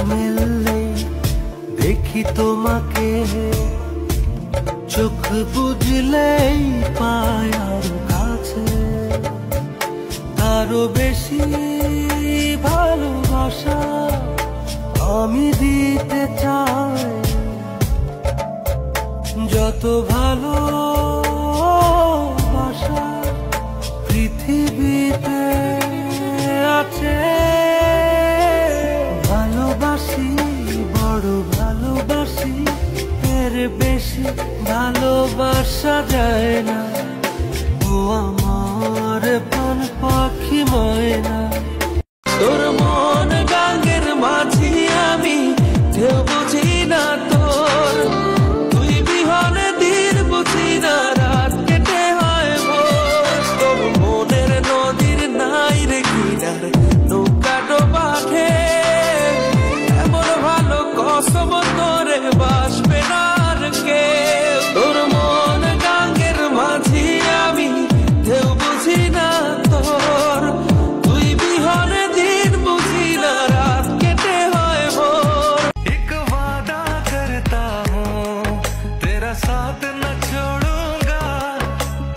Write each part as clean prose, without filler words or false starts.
মেললে দেখি তোমাকে, চোখ বুঝলেই পায় আর কাছে, তারও বেশি ভালোবাসা আমি দিতে চাই। যত ভালোবাসা পৃথিবীতে আছে, ভালোবাসি বড় ভালোবাসি, এর বেশি ভালোবাসা যায় না। ও আমার প্রাণ পাখি ময়না, তোর মন গাঙ্গের মাঝি আমি, কেউ বুঝি না তোর, তুই বিহনে দিন বুঝি না, রাত কেটে হয় ভোর। তোর মনের নদীর নাই রে কিনার, নৌকা ডোবাঠে এমন ভালো কসম তোরে বাসবে না আর কে। তোর মন গাঙ্গের মাঝি আমি, কেউ বুঝি না তোর, তুই বিহনে দিন বুঝি না, রাত কেটে হয় ভোর। এক वादा करता हूँ तेरा साथ न छोड़ूंगा,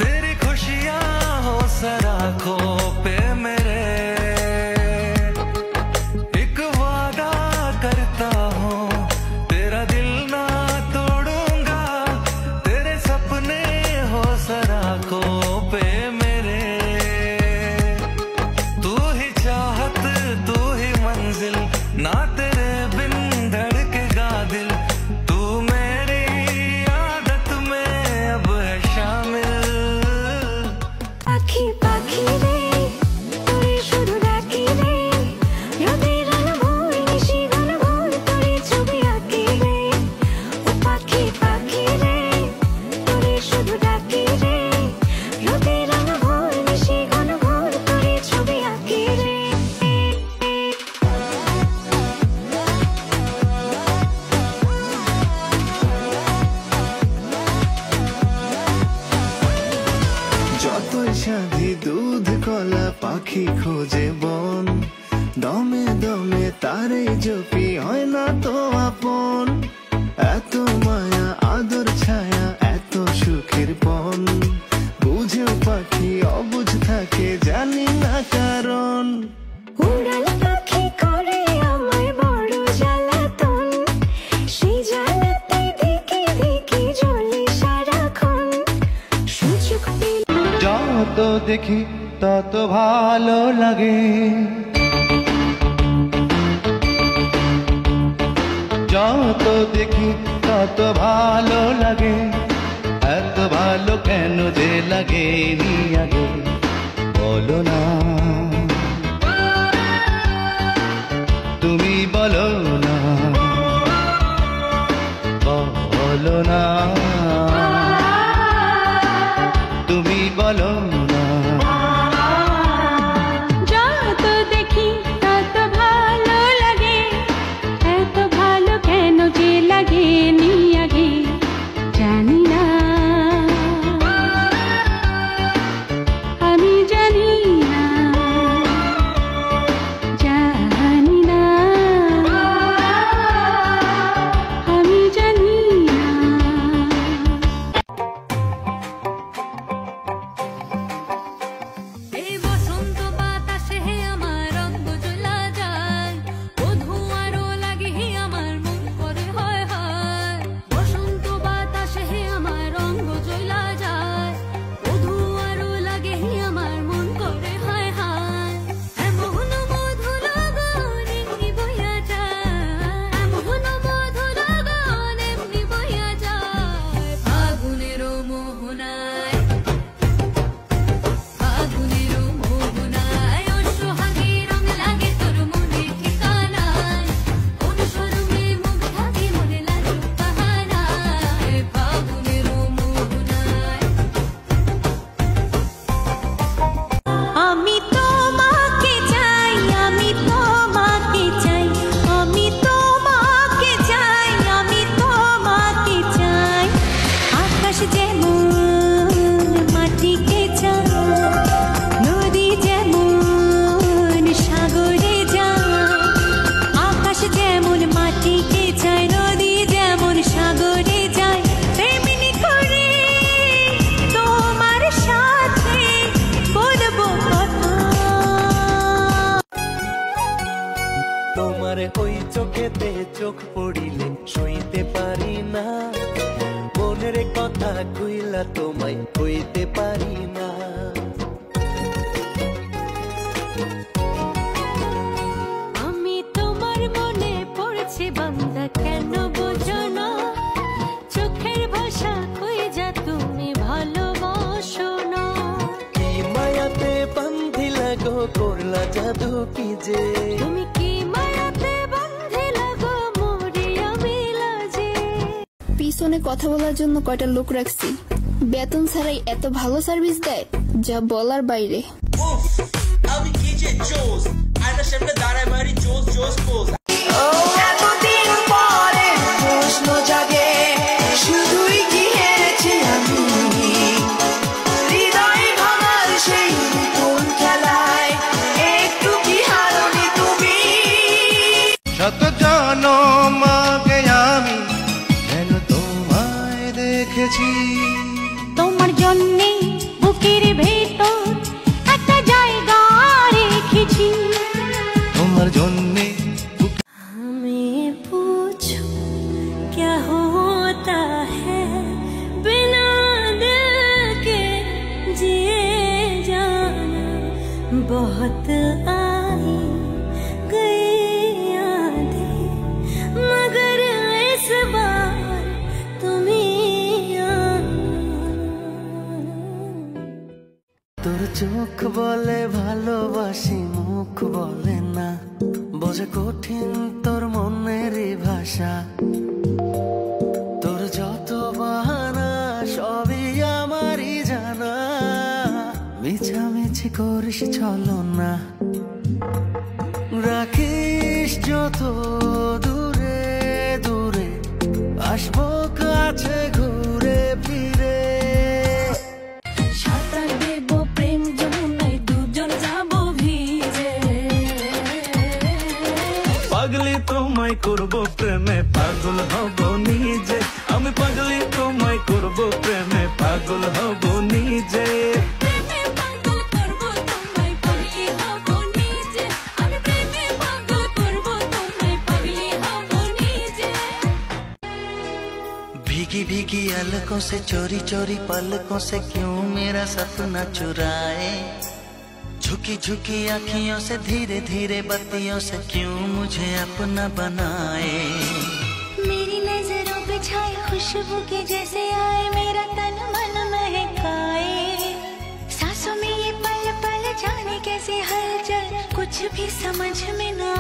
तेरी खुशियाँ हो सराखों पे मेरे। एक वादा करता हूँ तेरा दिल ना तोड़ूंगा, तेरे सपने हो सराखों पे मेरे। तू ही चाहत तू ही मंजिल, ना तेरे बिन धड़केगा दिल, तू मेरी आदत में अब है शामिल। পাখি পাখি রে তোরে শুধু ডাকি রে, রোদের আলো ভোর নিশি গান ভোর তোরে ছবি আঁকি রে। ও পাখি পাখি রে তোরে শুধু ডাকি রে, রোদের আলো ভোর নিশি গান ভোর তোরে ছবি আঁকি রে। যতই সাধি দুধ কলা পাখি খোঁজে বন, দমে দমে তারে জপি হয় না তো আপন। এত মায়া আদর ছায়া এত সুখের পন, বুঝেও পাখি অবুঝ থাকে জানি না কারণ। উড়াল পাখি করে আমায় বড় জ্বালাতন, সেই জ্বালাতে দেখে দেখে জ্বলে সারাক্ষণ। সুযোগ পেলে যত দেখি তত ভালো লাগে, যত দেখি তত ভালো লাগে, এত ভালো কেন যে লাগে নি আগে বলো না, তুমি বলো না, বলো না, তুমি বলো না। যত দেখি তত ভালো লাগে, এত ভালো কেন যে লাগে নি আগে জানি না, আমি জানি না, জানি না। তোমার ওই চোখেতে চোখ পড়িলে সইতে পারি না, মনের কথা কইলা তোমায় কইতে পারি না। আমি তোমার মনে পড়ছি বান্দা, কেন বোঝো না? চোখের ভাষা কই যা তুমি ভালোবাসো না। কি মায়াতে বান্ধিলা গো করলা জাদু কি যে, তুমি কি মায়াতে বান্ধিলা গো মরিয়া মিলাজে। পিছনে কথা বলার জন্য কয়টা লোক রাখছি, বেতন ছাড়াই এত ভালো সার্ভিস দেয় যা বলার বাইরে। আমি কি যে জোস আয়নার সামনে দাঁড়ায় মারি জোস জোস পোজ। এতদিন পরে প্রশ্ন জাগে শুধুই কি হেরেছি আমি, হৃদয় ভাঙার সেই কোন খেলায় একটু কি হারনি তুমি। শত জনম আগে আমি যেন তোমায় দেখেছি, তোমার জন্যে বুকের ভেতর একটা জায়গা রেখেছি। তোমার জন্যে हमें पूछो क्या होता है बिना दिल के जिए जाना, बहुत आई गई यादें मगर इस बार तुम ही তোর চোখ বলে ভালোবাসি মুখ বলে না, বোঝে কঠিন তোর মনের ভাষা। তোর যত বাহানা সবই আমারই জানা, মিছামিছি করিস চলো না, রাখিস যত দূরে দূরে আসবো কাছে ঘুরে ফিরে। সাঁতার দেবো প্রেম যমুনায় দুজন যাবো ভিজে। পাগলি তোমায় করবো প্রেমে পাগল হব নিজে, আমি পাগলি তোমায় করবো প্রেমে পাগল হব নিজে। প্রেমে পাগল করবো তোমায় পাগলি হবো নিজে, আমি প্রেমে পাগল করবো তোমায় পাগলি হবো নিজে। भीगी भीगी अलकों से चोरी चोरी पलकों से क्यों मेरा सपना चुराए, झुकी झुकी आँखियों से धीरे धीरे बत्तियों से क्यों मुझे अपना बनाए। मेरी नजरों पे छाए खुशबू के जैसे आए, मेरा तन मन महकाए। सांसों में ये पल पल जाने कैसे हलचल कुछ भी समझ में ना